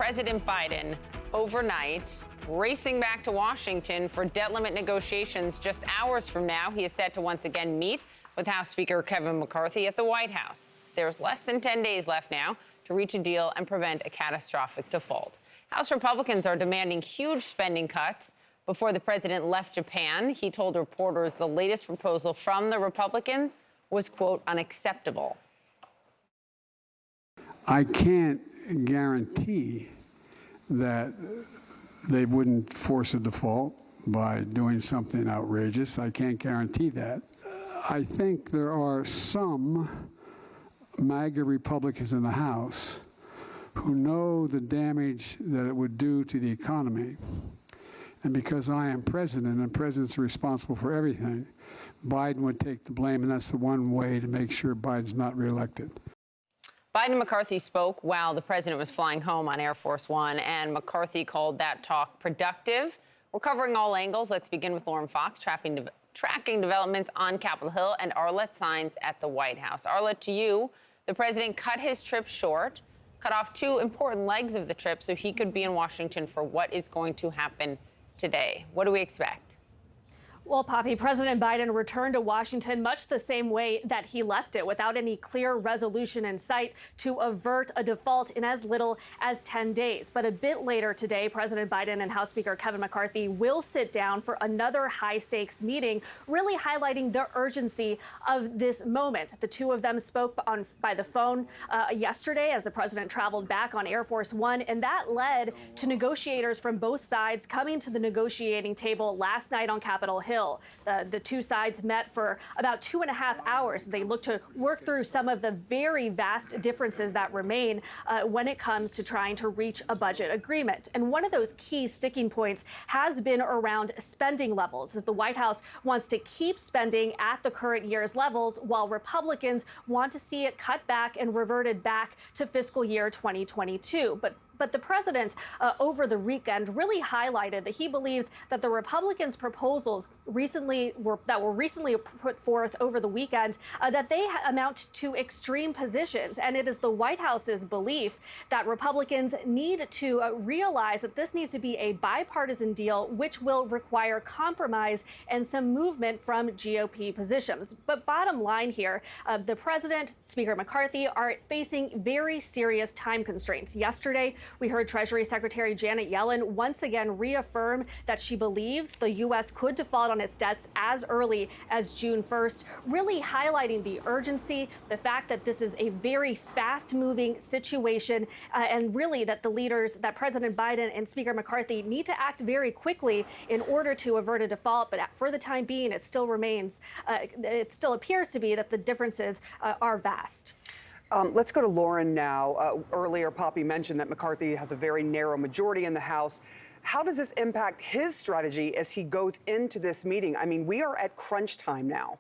President Biden overnight racing back to Washington for debt limit negotiations. Just hours from now, he is set to once again meet with House Speaker Kevin McCarthy at the White House. There's less than 10 days left now to reach a deal and prevent a catastrophic default. House Republicans are demanding huge spending cuts. Before the president left Japan, he told reporters the latest proposal from the Republicans was, quote, unacceptable. I can't guarantee that they wouldn't force a default by doing something outrageous. I can't guarantee that. I think there are some MAGA Republicans in the House who know the damage that it would do to the economy. And because I am president and presidents are responsible for everything, Biden would take the blame, and that's the one way to make sure Biden's not reelected. Biden and McCarthy spoke while the president was flying home on Air Force One, and McCarthy called that talk productive. We're covering all angles. Let's begin with Lauren Fox, tracking developments on Capitol Hill, and Arlette Saenz at the White House. Arlette, to you, the president cut his trip short, cut off two important legs of the trip so he could be in Washington for what is going to happen today. What do we expect? Well, Poppy, President Biden returned to Washington much the same way that he left it, without any clear resolution in sight to avert a default in as little as 10 days. But a bit later today, President Biden and House Speaker Kevin McCarthy will sit down for another high-stakes meeting, really highlighting the urgency of this moment. The two of them spoke by the phone yesterday as the president traveled back on Air Force One, and that led to negotiators from both sides coming to the negotiating table last night on Capitol Hill. The two sides met for about 2.5 hours. They looked to work through some of the very vast differences that remain when it comes to trying to reach a budget agreement. And one of those key sticking points has been around spending levels, as the White House wants to keep spending at the current year's levels, while Republicans want to see it cut back and reverted back to fiscal year 2022. But the president over the weekend really highlighted that he believes that the Republicans' proposals that were recently put forth over the weekend, that they amount to extreme positions. And it is the White House's belief that Republicans need to realize that this needs to be a bipartisan deal, which will require compromise and some movement from GOP positions. But bottom line here, the president, Speaker McCarthy, are facing very serious time constraints. Yesterday, we heard Treasury Secretary Janet Yellen once again reaffirm that she believes the U.S. could default on its debts as early as June 1st, really highlighting the urgency, the fact that this is a very fast-moving situation, and really that the leaders, that President Biden and Speaker McCarthy, need to act very quickly in order to avert a default. But for the time being, it still appears to be that the differences are vast. Let's go to Lauren now. Earlier, Poppy mentioned that McCarthy has a very narrow majority in the House. How does this impact his strategy as he goes into this meeting? I mean, we are at crunch time now.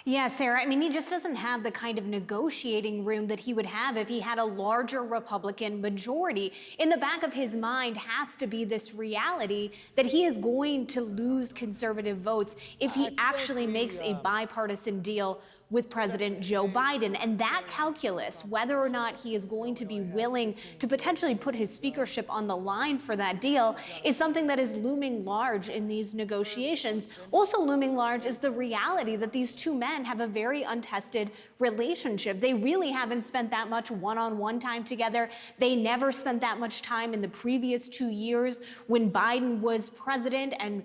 Yeah, Sarah, I mean, he just doesn't have the kind of negotiating room that he would have if he had a larger Republican majority. In the back of his mind has to be this reality that he is going to lose conservative votes if he actually makes a bipartisan deal with President Joe Biden. And that calculus, whether or not he is going to be willing to potentially put his speakership on the line for that deal, is something that is looming large in these negotiations. Also looming large is the reality that these two men have a very untested relationship. They really haven't spent that much one-on-one time together. They never spent that much time in the previous 2 years when Biden was president, and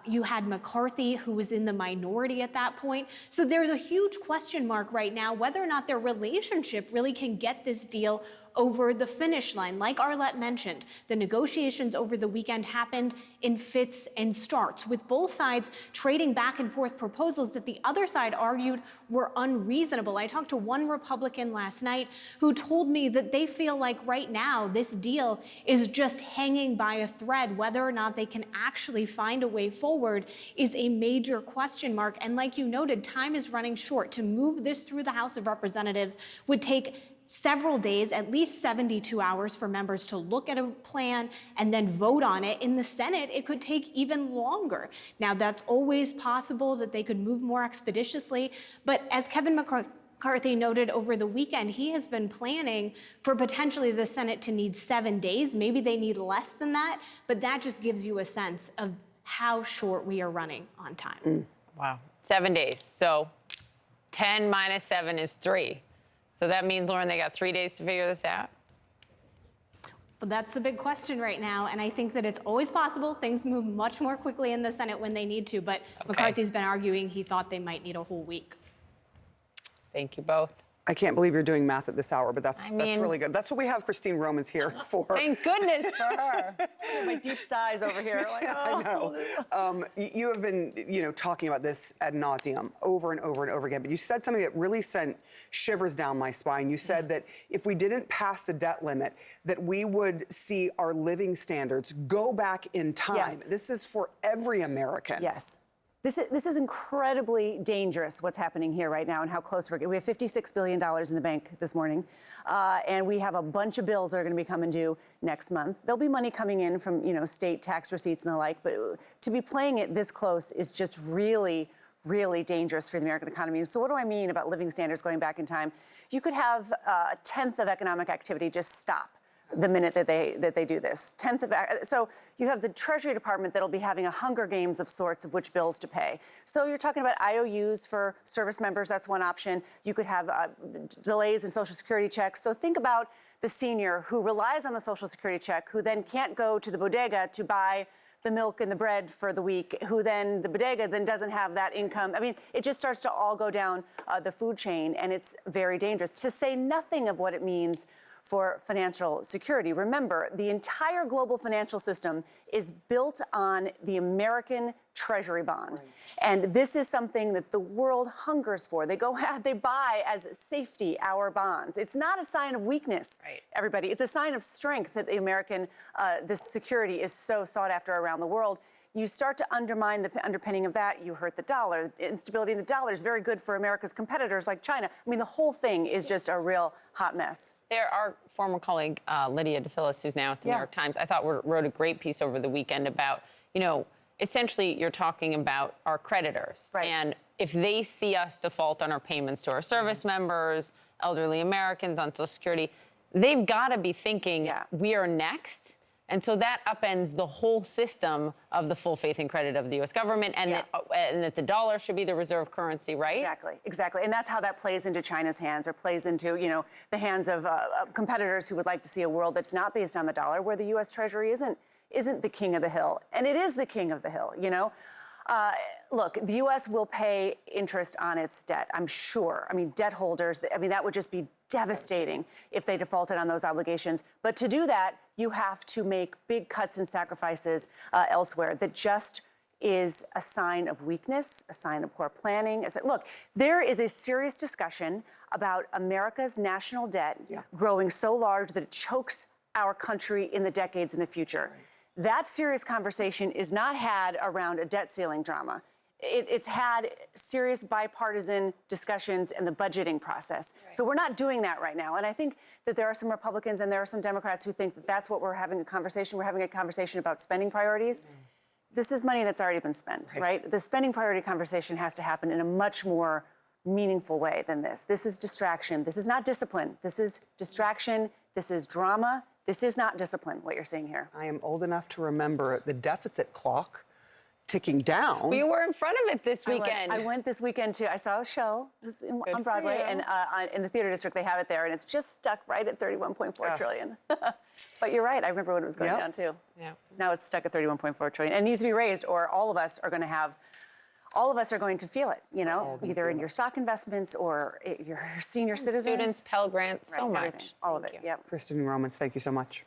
you had McCarthy, who was in the minority at that point. So there's a huge question mark right now whether or not their relationship really can get this deal over the finish line. Like Arlette mentioned, the negotiations over the weekend happened in fits and starts, with both sides trading back and forth proposals that the other side argued were unreasonable. I talked to one Republican last night who told me that they feel like right now this deal is just hanging by a thread. Whether or not they can actually find a way forward is a major question mark. And like you noted, time is running short. To move this through the House of Representatives would take several days, at least 72 hours for members to look at a plan and then vote on it. In the Senate, it could take even longer. Now, that's always possible that they could move more expeditiously, but as Kevin McCarthy noted over the weekend he has been planning for potentially the Senate to need 7 days. Maybe they need less than that, but that just gives you a sense of how short we are running on time. Wow. 7 days. So 10 minus 7 is 3. So that means, Lauren, they got 3 days to figure this out? But that's the big question right now, and I think that it's always possible. Things move much more quickly in the Senate when they need to, but McCarthy's been arguing he thought they might need a whole week. Thank you both. I can't believe you're doing math at this hour, but that's mean- really good. That's what we have Christine Romans here for. Thank goodness for her. My deep sighs over here. Like, oh. I know. You have been, talking about this ad nauseum over and over and over again, but you said something that really sent shivers down my spine. You said that if we didn't pass the debt limit, that we would see our living standards go back in time. Yes. This is for every American. Yes. This is incredibly dangerous, what's happening here right now and how close we're getting. We have $56 billion in the bank this morning, and we have a bunch of bills that are going to be coming due next month. There'll be money coming in from, state tax receipts and the like, but to be playing it this close is just really, really dangerous for the American economy. So what do I mean about living standards going back in time? You could have a tenth of economic activity just stop the minute that they do this. So you have the Treasury Department that'll be having a Hunger Games of sorts of which bills to pay. So you're talking about IOUs for service members. That's one option. You could have delays in Social Security checks. So think about the senior who relies on the Social Security check, who then can't go to the bodega to buy the milk and the bread for the week, who then the bodega then doesn't have that income. I mean, it just starts to all go down the food chain, and it's very dangerous, to say nothing of what it means for financial security. Remember, the entire global financial system is built on the American Treasury bond. Right. And this is something that the world hungers for. They buy as safety our bonds. It's not a sign of weakness, everybody. It's a sign of strength that the American, this security is so sought after around the world. You start to undermine the underpinning of that, you hurt the dollar. Instability in the dollar is very good for America's competitors like China. I mean, the whole thing is just a real hot mess. Our former colleague, Lydia DePhillis, who's now at the New York Times, I thought wrote a great piece over the weekend about, essentially you're talking about our creditors. Right. And if they see us default on our payments to our service members, elderly Americans on Social Security, they've got to be thinking we are next. And so that upends the whole system of the full faith and credit of the U.S. government, and that the dollar should be the reserve currency, right? Exactly. And that's how that plays into China's hands, or plays into, the hands of competitors who would like to see a world that's not based on the dollar, where the U.S. Treasury isn't the king of the hill. And it is the king of the hill, Look, the U.S. will pay interest on its debt, I'm sure. I mean, debt holders, that would just be devastating if they defaulted on those obligations. But to do that, you have to make big cuts and sacrifices elsewhere. That just is a sign of weakness, a sign of poor planning. Look, there is a serious discussion about America's national debt growing so large that it chokes our country in the decades in the future. Right. That serious conversation is not had around a debt ceiling drama. It's had serious bipartisan discussions in the budgeting process. Right. So we're not doing that right now. And I think that there are some Republicans and there are some Democrats who think that that's what we're having a conversation. We're having a conversation about spending priorities. This is money that's already been spent, right? The spending priority conversation has to happen in a much more meaningful way than this. This is distraction. This is not discipline. This is distraction. This is drama. This is not discipline, what you're seeing here. I am old enough to remember the deficit clock ticking down. We were in front of it this weekend. I went this weekend too. I saw a show. It was on Broadway, and in the theater district they have it there, and it's just stuck right at 31.4 trillion. But you're right. I remember when it was going down too. Yeah. Now it's stuck at 31.4 trillion, and it needs to be raised, or all of us are going to feel it. Either in your stock investments or your senior citizens, students, Pell Grants, so much. All of it. Yep. Christine Romans, thank you so much.